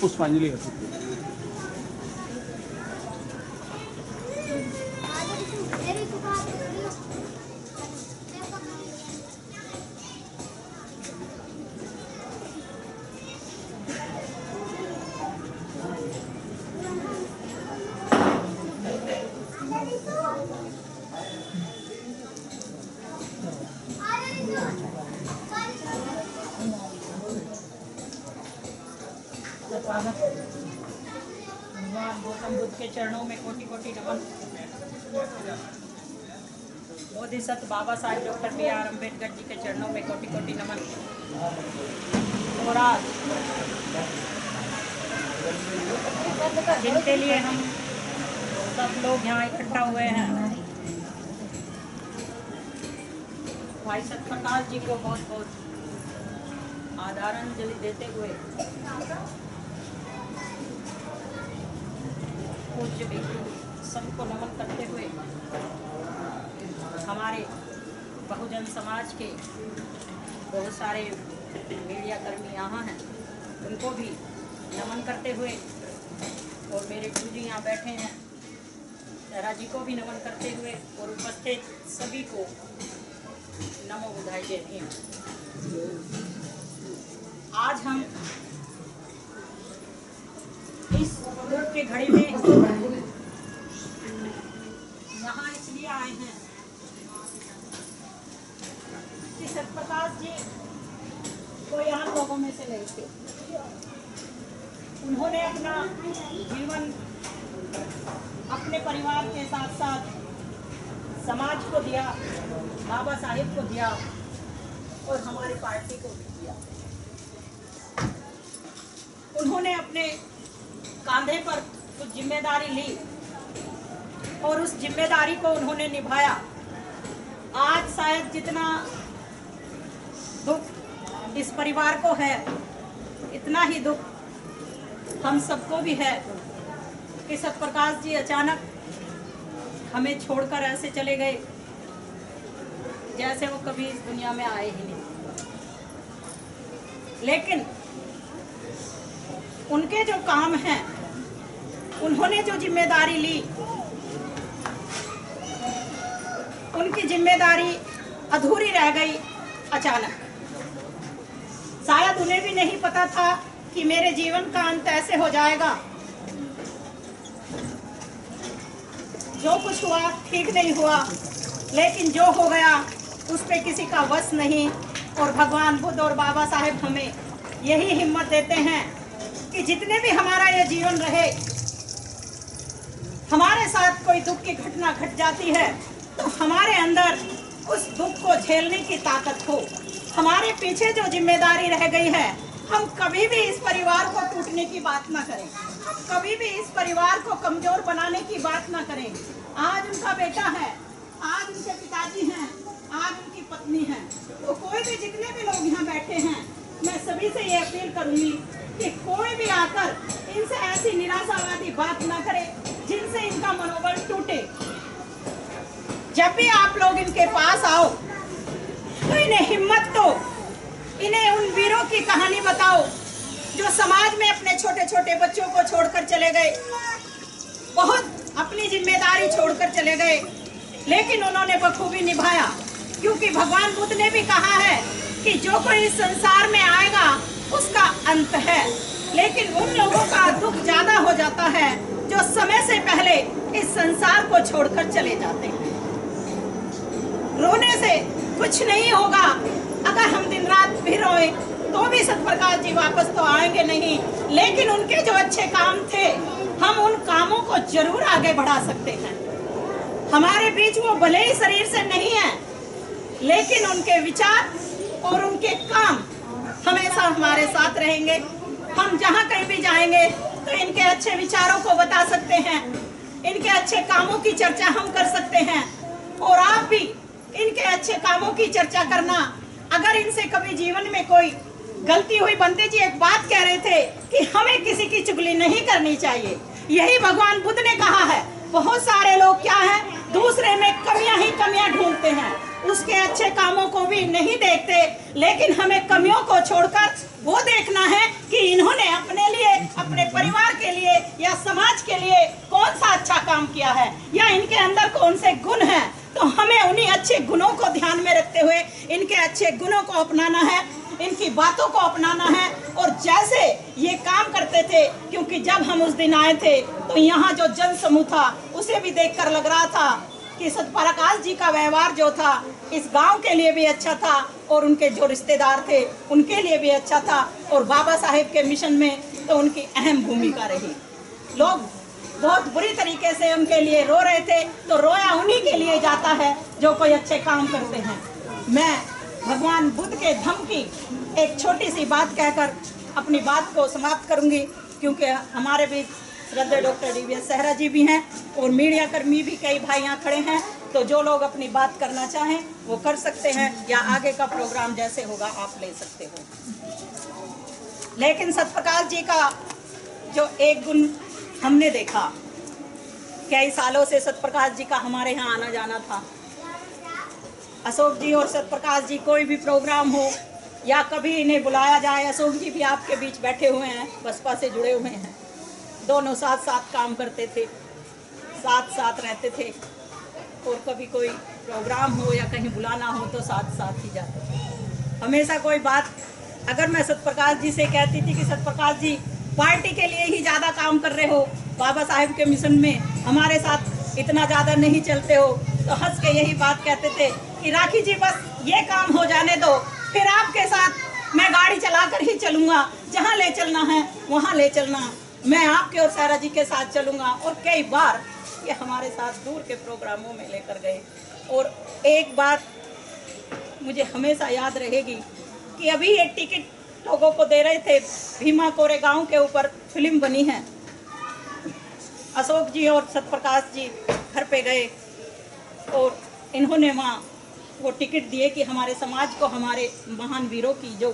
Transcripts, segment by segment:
पुष्पांजलि अर्पित की। भगवान गौतम बुद्ध के चरणों में कोटि कोटि नमन। Bodhisattva Baba Saheb doctor B.R. अम्बेडकर जी के चरणों में कोटि कोटि नमन। और आज जिनके लिए हम सब लोग यहाँ इकट्ठा हुए हैं, भाई सतप्रकाश जी को बहुत बहुत आदरांजलि देते हुए पूज्य भिक्षु सबको नमन करते हुए हमारे बहुजन समाज के बहुत सारे मीडिया कर्मी यहाँ हैं, उनको भी नमन करते हुए और मेरे गुरु जी यहाँ बैठे हैं, सहरा जी को भी नमन करते हुए और उपस्थित सभी को नमो बुद्धाय जय भीम। आज हम इस दुख की घड़ी में यहाँ इसलिए आए हैं कि सतप्रकाश जी कोई आम लोगों में से नहीं थे। उन्होंने अपना जीवन अपने परिवार के साथ साथ समाज को दिया, बाबा साहेब को दिया और हमारी पार्टी को भी दिया। उन्होंने अपने कांधे पर कुछ जिम्मेदारी ली और उस जिम्मेदारी को उन्होंने निभाया। आज शायद जितना दुख इस परिवार को है, इतना ही दुख हम सबको भी है कि सतप्रकाश जी अचानक हमें छोड़कर ऐसे चले गए जैसे वो कभी इस दुनिया में आए ही नहीं। लेकिन उनके जो काम हैं, उन्होंने जो जिम्मेदारी ली, उनकी जिम्मेदारी अधूरी रह गई अचानक। शायद उन्हें भी नहीं पता था कि मेरे जीवन का अंत ऐसे हो जाएगा। जो कुछ हुआ ठीक नहीं हुआ, लेकिन जो हो गया उस पे किसी का वश नहीं। और भगवान बुद्ध और बाबा साहेब हमें यही हिम्मत देते हैं कि जितने भी हमारा ये जीवन रहे, हमारे साथ कोई दुख की घटना घट जाती है तो हमारे अंदर उस दुख को झेलने की ताकत हो। हमारे पीछे जो जिम्मेदारी रह गई है, हम कभी भी इस परिवार को टूटने की बात ना करें, हम कभी भी इस परिवार को कमजोर बनाने की बात ना करें। आज उनका बेटा है, आज उनके पिताजी हैं, आज उनकी पत्नी है, तो कोई भी जितने भी लोग यहाँ बैठे हैं, मैं सभी से ये अपील करूंगी कि कोई भी आकर इनसे ऐसी निराशावादी बात ना करे जिनसे इनका मनोबल टूटे। जब भी आप लोग इनके पास आओ तो इन्हें हिम्मत दो, इन्हें उन वीरों की कहानी बताओ जो समाज में अपने छोटे छोटे बच्चों को छोड़कर चले गए, बहुत अपनी जिम्मेदारी छोड़कर चले गए, लेकिन उन्होंने बखूबी निभाया। क्योंकि भगवान बुद्ध ने भी कहा है कि जो कोई इस संसार में आएगा उसका अंत है, लेकिन उन लोगों का दुख ज्यादा हो जाता है जो समय से पहले इस संसार को छोड़कर चले जाते हैं। रोने से कुछ नहीं होगा, अगर हम दिन रात भी रोए तो भी सतप्रकाश जी वापस तो आएंगे नहीं, लेकिन उनके जो अच्छे काम थे हम उन कामों को जरूर आगे बढ़ा सकते हैं। हमारे बीच वो भले ही शरीर से नहीं है, लेकिन उनके विचार और उनके काम हमेशा हमारे साथ रहेंगे। हम जहाँ कहीं भी जाएंगे तो इनके अच्छे विचारों को बता सकते हैं, इनके अच्छे कामों की चर्चा हम कर सकते हैं। और आप भी इनके अच्छे कामों की चर्चा करना। अगर इनसे कभी जीवन में कोई गलती हुई, बंदे जी एक बात कह रहे थे कि हमें किसी की चुगली नहीं करनी चाहिए, यही भगवान बुद्ध ने कहा है। बहुत सारे लोग क्या है, दूसरे में कमियां ही कमियां ढूंढते हैं, उसके अच्छे कामों को भी नहीं देखते, लेकिन हमें कमियों को छोड़कर वो देखना है कि इन्होंने अपने लिए, अपने काम किया है या इनके अंदर कौन से गुण हैं, तो हमें उन्हीं अच्छे गुणों को ध्यान में रखते हुए इनके अच्छे गुणों को अपनाना है, इनकी बातों को अपनाना है। और जैसे ये काम करते थे, क्योंकि जब हम उस दिन आए थे तो यहाँ जो जन समूह था उसे भी देखकर लग रहा था कि सतप्रकाश जी का व्यवहार जो था इस गांव के लिए भी अच्छा था और उनके जो रिश्तेदार थे उनके लिए भी अच्छा था, और बाबा साहेब के मिशन में तो उनकी अहम भूमिका रही। लोग बहुत बुरी तरीके से उनके लिए रो रहे थे, तो रोया उन्हीं के लिए जाता है जो कोई अच्छे काम करते हैं। मैं भगवान बुद्ध के धम्म की एक छोटी सी बात कहकर अपनी बात को समाप्त करूंगी, क्योंकि हमारे भी श्रद्धेय डॉक्टर DVS सहरा जी भी हैं और मीडिया कर्मी भी कई भाई यहाँ खड़े हैं, तो जो लोग अपनी बात करना चाहें वो कर सकते हैं, या आगे का प्रोग्राम जैसे होगा आप ले सकते हो। लेकिन सतप्रकाश जी का जो एक गुण हमने देखा, कई सालों से सतप्रकाश जी का हमारे यहाँ आना जाना था। अशोक जी और सतप्रकाश जी कोई भी प्रोग्राम हो या कभी इन्हें बुलाया जाए, अशोक जी भी आपके बीच बैठे हुए हैं, बसपा से जुड़े हुए हैं, दोनों साथ साथ काम करते थे, साथ साथ रहते थे, और कभी कोई प्रोग्राम हो या कहीं बुलाना हो तो साथ साथ ही जाते थे। हमेशा कोई बात अगर मैं सतप्रकाश जी से कहती थी कि सतप्रकाश जी पार्टी के लिए ही ज़्यादा काम कर रहे हो, बाबा साहेब के मिशन में हमारे साथ इतना ज़्यादा नहीं चलते हो, तो हंस के यही बात कहते थे कि राखी जी बस ये काम हो जाने दो, फिर आपके साथ मैं गाड़ी चला कर ही चलूँगा, जहाँ ले चलना है वहाँ ले चलना, मैं आपके और सहरा जी के साथ चलूँगा। और कई बार ये हमारे साथ दूर के प्रोग्रामों में लेकर गए। और एक बात मुझे हमेशा याद रहेगी कि अभी एक टिकट लोगों को दे रहे थे, भीमा कोरेगांव के ऊपर फिल्म बनी है, अशोक जी और सतप्रकाश जी घर पे गए और इन्होंने वहाँ वो टिकट दिए कि हमारे समाज को हमारे महान वीरों की जो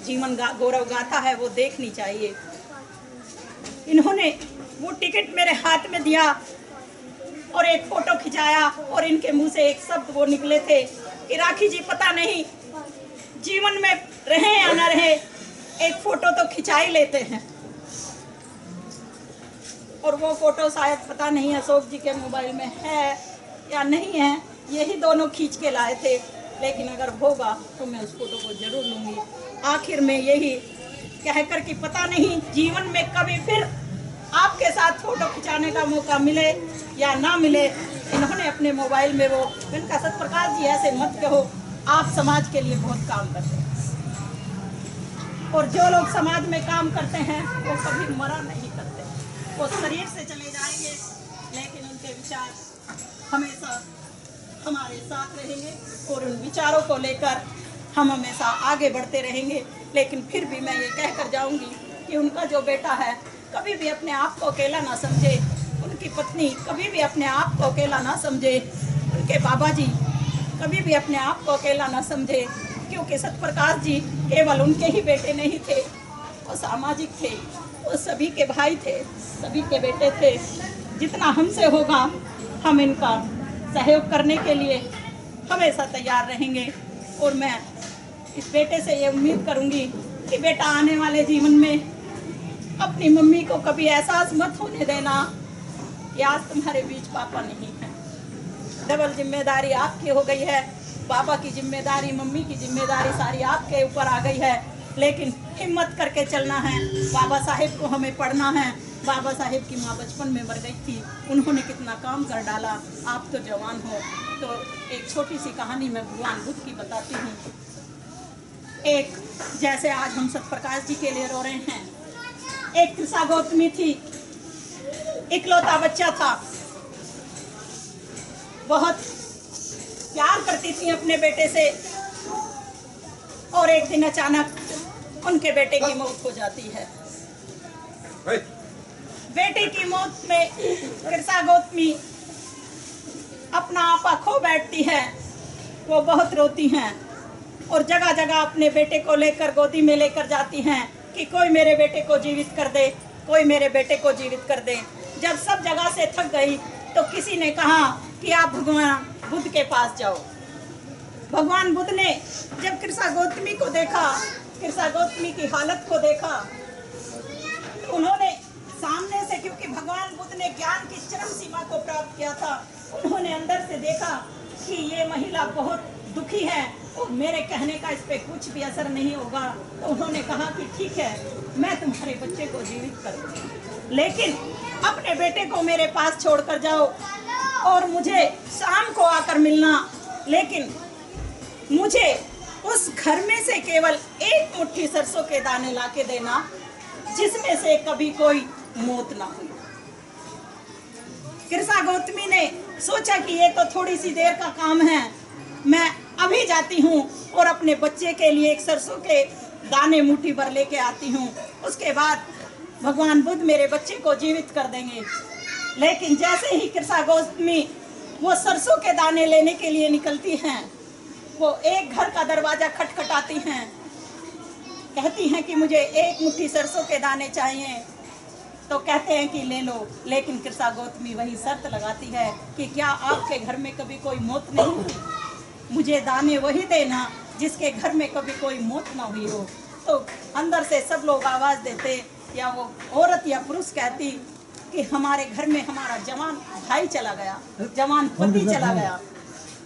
जीवन गौरव गाथा है वो देखनी चाहिए। इन्होंने वो टिकट मेरे हाथ में दिया और एक फोटो खिंचाया, और इनके मुंह से एक शब्द वो निकले थे कि राखी जी पता नहीं जीवन में रहे या न रहे, एक फोटो तो खिंचा ही लेते हैं। और वो फोटो शायद पता नहीं अशोक जी के मोबाइल में है या नहीं है, यही दोनों खींच के लाए थे, लेकिन अगर होगा तो मैं उस फोटो को जरूर लूँगी। आखिर में यही कहकर कि पता नहीं जीवन में कभी फिर आपके साथ फोटो खिंचाने का मौका मिले या ना मिले, इन्होंने अपने मोबाइल में वो, इनका सतप्रकाश जी ऐसे मत कहो, आप समाज के लिए बहुत काम करते हैं, और जो लोग समाज में काम करते हैं वो कभी मरा नहीं करते, वो शरीर से चले जाएंगे लेकिन उनके विचार हमेशा हमारे साथ रहेंगे, और उन विचारों को लेकर हम हमेशा आगे बढ़ते रहेंगे। लेकिन फिर भी मैं ये कह कर जाऊँगी कि उनका जो बेटा है कभी भी अपने आप को अकेला ना समझे, उनकी पत्नी कभी भी अपने आप को अकेला ना समझे, उनके बाबा जी कभी भी अपने आप को अकेला ना समझे, क्योंकि सतप्रकाश जी केवल उनके ही बेटे नहीं थे, वो सामाजिक थे, वो सभी के भाई थे, सभी के बेटे थे। जितना हमसे होगा हम इनका सहयोग करने के लिए हमेशा तैयार रहेंगे। और मैं इस बेटे से ये उम्मीद करूँगी कि बेटा आने वाले जीवन में अपनी मम्मी को कभी एहसास मत होने देना कि आज तुम्हारे बीच पापा नहीं है। डबल जिम्मेदारी आपकी हो गई है, पापा की जिम्मेदारी, मम्मी की जिम्मेदारी सारी आपके ऊपर आ गई है, लेकिन हिम्मत करके चलना है। बाबा साहेब को हमें पढ़ना है। बाबा साहेब की माँ बचपन में मर गई थी, उन्होंने कितना काम कर डाला, आप तो जवान हो। तो एक छोटी सी कहानी मैं भगवान बुद्ध की बताती हूँ। एक जैसे आज हम सतप्रकाश जी के लिए रो रहे हैं, एक त्रिशा गौतमी थी, इकलौता बच्चा था, बहुत प्यार करती थी अपने बेटे से, और एक दिन अचानक उनके बेटे की मौत हो जाती है। बेटे की मौत में त्रिशा गौतमी अपना आपा खो बैठती है, वो बहुत रोती हैं और जगह जगह अपने बेटे को लेकर गोदी में लेकर जाती हैं कि कोई मेरे बेटे को जीवित कर दे, कोई मेरे बेटे को जीवित कर दे। जब सब जगह से थक गई तो किसी ने कहा कि आप भगवान बुद्ध के पास जाओ। भगवान बुद्ध ने जब त्रिशा गौतमी को देखा, त्रिशा गौतमी की हालत को देखा, तो उन्होंने सामने से, क्योंकि भगवान बुद्ध ने ज्ञान की चरम सीमा को प्राप्त किया था, उन्होंने अंदर से देखा कि ये महिला बहुत दुखी है और मेरे कहने का इस पे कुछ भी असर नहीं होगा, तो उन्होंने कहा कि ठीक है, मैं तुम्हारे बच्चे को जीवित कर दूंगी, लेकिन अपने बेटे को मेरे पास छोड़कर जाओ और मुझे शाम को आकर मिलना, लेकिन मुझे उस घर में से केवल एक मुट्ठी सरसों के दाने लाके देना जिसमें से कभी कोई मौत ना हुई। कृष्णा गौतमी ने सोचा कि ये तो थोड़ी सी देर का काम है, मैं अभी जाती हूँ और अपने बच्चे के लिए एक सरसों के दाने मुट्ठी भर लेके आती हूँ, उसके बाद भगवान बुद्ध मेरे बच्चे को जीवित कर देंगे। लेकिन जैसे ही कृष्णा गौतमी वो सरसों के दाने लेने के लिए निकलती हैं, वो एक घर का दरवाजा खटखटाती हैं, कहती हैं कि मुझे एक मुट्ठी सरसों के दाने चाहिए, तो कहते हैं कि ले लो। लेकिन कृष्णा गौतमी वही शर्त लगाती है कि क्या आपके घर में कभी कोई मौत नहीं हुई, मुझे दाने वही देना जिसके घर में कभी कोई मौत ना हुई हो। तो अंदर से सब लोग आवाज़ देते, या वो औरत या पुरुष कहती कि हमारे घर में हमारा जवान भाई चला गया, जवान पति चला गया।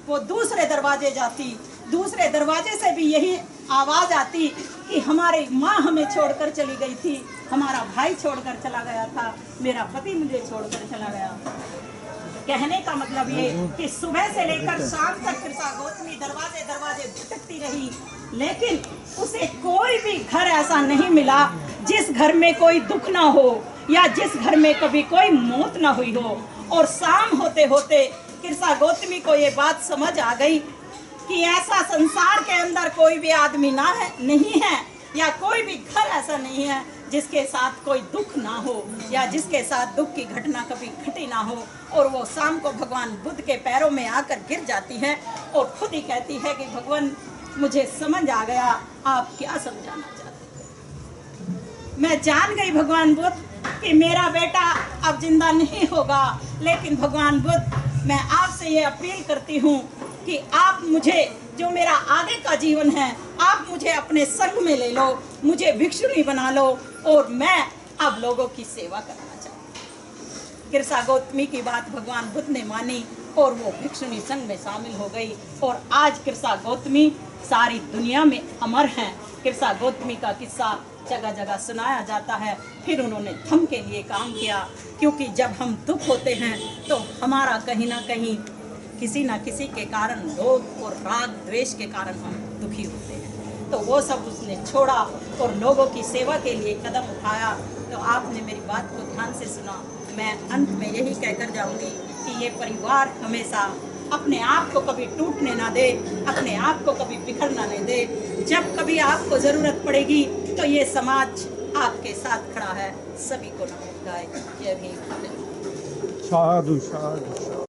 वो दूसरे दरवाजे जाती, दूसरे दरवाजे से भी यही आवाज़ आती कि हमारी माँ हमें छोड़कर चली गई थी, हमारा भाई छोड़कर चला गया था, मेरा पति मुझे छोड़कर चला गया। कहने का मतलब ये कि सुबह से लेकर शाम तक कृष्णा गौतमी दरवाजे दरवाजे भटकती रही, लेकिन उसे कोई भी घर ऐसा नहीं मिला जिस घर में कोई दुख ना हो या जिस घर में कभी कोई मौत ना हुई हो। और शाम होते होते कृष्णा गौतमी को ये बात समझ आ गई कि ऐसा संसार के अंदर कोई भी आदमी ना है, नहीं है, या कोई भी घर ऐसा नहीं है जिसके साथ कोई दुख ना हो या जिसके साथ दुख की घटना कभी घटी ना हो। और वो शाम को भगवान बुद्ध के पैरों में आकर गिर जाती है और खुद ही कहती है कि भगवान मुझे समझ आ गया, आप क्या समझाना चाहते हैं। मैं जान गई भगवान बुद्ध कि मेरा बेटा अब जिंदा नहीं होगा, लेकिन भगवान बुद्ध मैं आपसे ये अपील करती हूँ कि आप मुझे, जो मेरा आगे का जीवन है, आप मुझे अपने संग में ले लो, मुझे भिक्षुणी बना लो और मैं अब लोगों की सेवा करना चाहती हूँ। कृष्णा गौतमी की बात भगवान बुद्ध ने मानी और वो भिक्षुणी संघ में शामिल हो गई और आज कृष्णा गौतमी सारी दुनिया में अमर हैं। कृष्णा गौतमी का किस्सा जगह जगह सुनाया जाता है। फिर उन्होंने धर्म के लिए काम किया, क्योंकि जब हम दुख होते हैं तो हमारा कहीं ना कहीं किसी न किसी के कारण लोभ और राग द्वेष के कारण हम दुखी होते हैं। तो वो सब उसने छोड़ा और लोगों की सेवा के लिए कदम उठाया। तो आपने मेरी बात को ध्यान से सुना। मैं अंत में यही कहकर जाऊंगी कि ये परिवार हमेशा अपने आप को कभी टूटने ना दे, अपने आप को कभी बिखरना नहीं दे। जब कभी आपको ज़रूरत पड़ेगी तो ये समाज आपके साथ खड़ा है। सभी को नमस्कार। जय भीम। साधु साधु।